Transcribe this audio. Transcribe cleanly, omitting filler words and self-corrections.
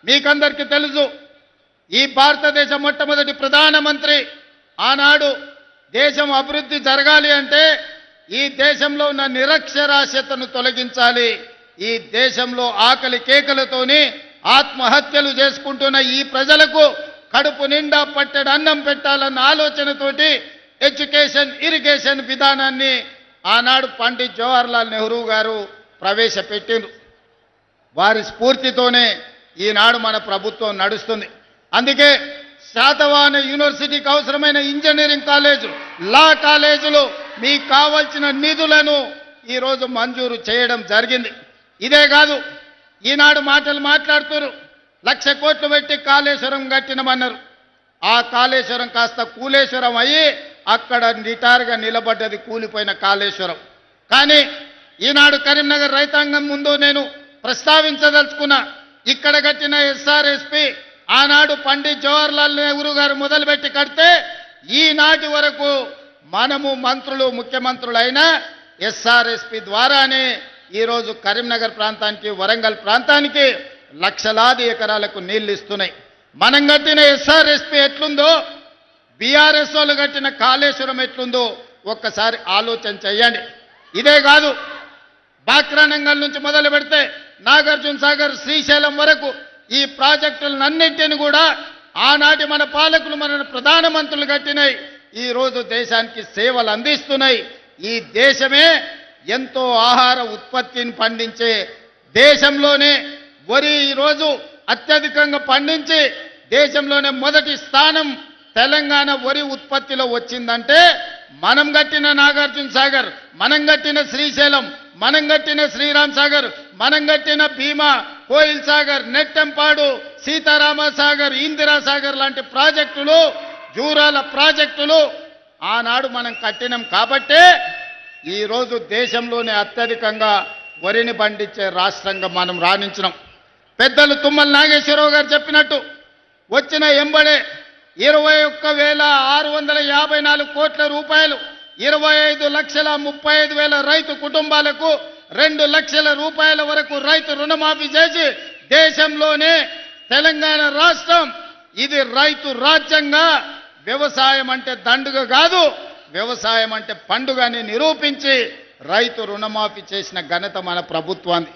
మీకందరికీ తెలుసు, ఈ భారతదేశ మొట్టమొదటి ప్రధానమంత్రి ఆనాడు దేశం అభివృద్ధి జరగాలి అంటే ఈ దేశంలో ఉన్న నిరక్షరాస్యతను తొలగించాలి, ఈ దేశంలో ఆకలి కేకలతోని ఆత్మహత్యలు చేసుకుంటున్న ఈ ప్రజలకు కడుపు నిండా పట్టెడు అన్నం పెట్టాలన్న ఆలోచనతోటి ఎడ్యుకేషన్ ఇరిగేషన్ విధానాన్ని ఆనాడు పండిత్ జవహర్లాల్ నెహ్రూ గారు ప్రవేశపెట్టిండ్రు. వారి స్ఫూర్తితోనే ఈనాడు మన ప్రభుత్వం నడుస్తుంది. అందుకే శాతవాహన యూనివర్సిటీకి అవసరమైన ఇంజనీరింగ్ కాలేజీలు, లా కాలేజీలు మీకు కావాల్సిన నిధులను ఈరోజు మంజూరు చేయడం జరిగింది. ఇదే కాదు, ఈనాడు మాటలు మాట్లాడుతున్నారు, 1,00,000 కోట్లు పెట్టి కాళేశ్వరం కట్టినమన్నారు. ఆ కాళేశ్వరం కాస్త కూలేశ్వరం అయ్యి అక్కడ నిటారుగా నిలబడ్డది కూలిపోయిన కాళేశ్వరం. కానీ ఈనాడు కరీంనగర్ రైతాంగం ముందు నేను ప్రస్తావించదలుచుకున్నా, ఇక్కడ కట్టిన ఎస్ఆర్ఎస్పి ఆనాడు పండిత్ జవహర్లాల్ నెహ్రూ గారు మొదలుపెట్టి కడితే ఈనాటి వరకు మనము మంత్రులు ముఖ్యమంత్రులైన ఎస్ఆర్ఎస్పి ద్వారానే ఈరోజు కరీంనగర్ ప్రాంతానికి వరంగల్ ప్రాంతానికి లక్షలాది ఎకరాలకు నీళ్లు ఇస్తున్నాయి. మనం కట్టిన ఎస్ఆర్ఎస్పి ఎట్లుందో బీఆర్ఎస్ వాళ్ళు కట్టిన కాళేశ్వరం ఎట్లుందో ఒక్కసారి ఆలోచన చేయండి. ఇదే కాదు, బాక్రానంగల్ నుంచి మొదలు పెడితే నాగార్జున సాగర్ శ్రీశైలం వరకు ఈ ప్రాజెక్టులన్నింటిని కూడా ఆనాటి మన పాలకులు మన ప్రధానమంత్రులు కట్టినాయి. ఈరోజు దేశానికి సేవలు అందిస్తున్నాయి. ఈ దేశమే ఎంతో ఆహార ఉత్పత్తిని పండించే దేశంలోనే వరి ఈరోజు అత్యధికంగా పండించి దేశంలోనే మొదటి స్థానం తెలంగాణ వరి ఉత్పత్తిలో వచ్చిందంటే మనం కట్టిన నాగార్జున సాగర్, మనం కట్టిన శ్రీశైలం, మనం కట్టిన శ్రీరామ్ సాగర్, మనం కట్టిన భీమా, కోయిల్ సాగర్, నెట్టెంపాడు, సీతారామ సాగర్, ఇందిరా సాగర్ లాంటి ప్రాజెక్టులు, జూరాల ప్రాజెక్టులు ఆనాడు మనం కట్టినాం కాబట్టే ఈరోజు దేశంలోనే అత్యధికంగా వరిని పండించే రాష్ట్రంగా మనం రాణించినాం. పెద్దలు తుమ్మల నాగేశ్వరరావు గారు చెప్పినట్టు వచ్చిన ఎంబడే 21,654 కోట్ల రూపాయలు 25,35,000 రైతు కుటుంబాలకు 2 లక్షల రూపాయల వరకు రైతు రుణమాఫీ చేసి దేశంలోనే తెలంగాణ రాష్ట్రం ఇది రైతు రాజ్యంగా, వ్యవసాయం అంటే దండుగ కాదు, వ్యవసాయం అంటే పండుగని నిరూపించి రైతు రుణమాఫీ చేసిన ఘనత మన ప్రభుత్వాన్ని.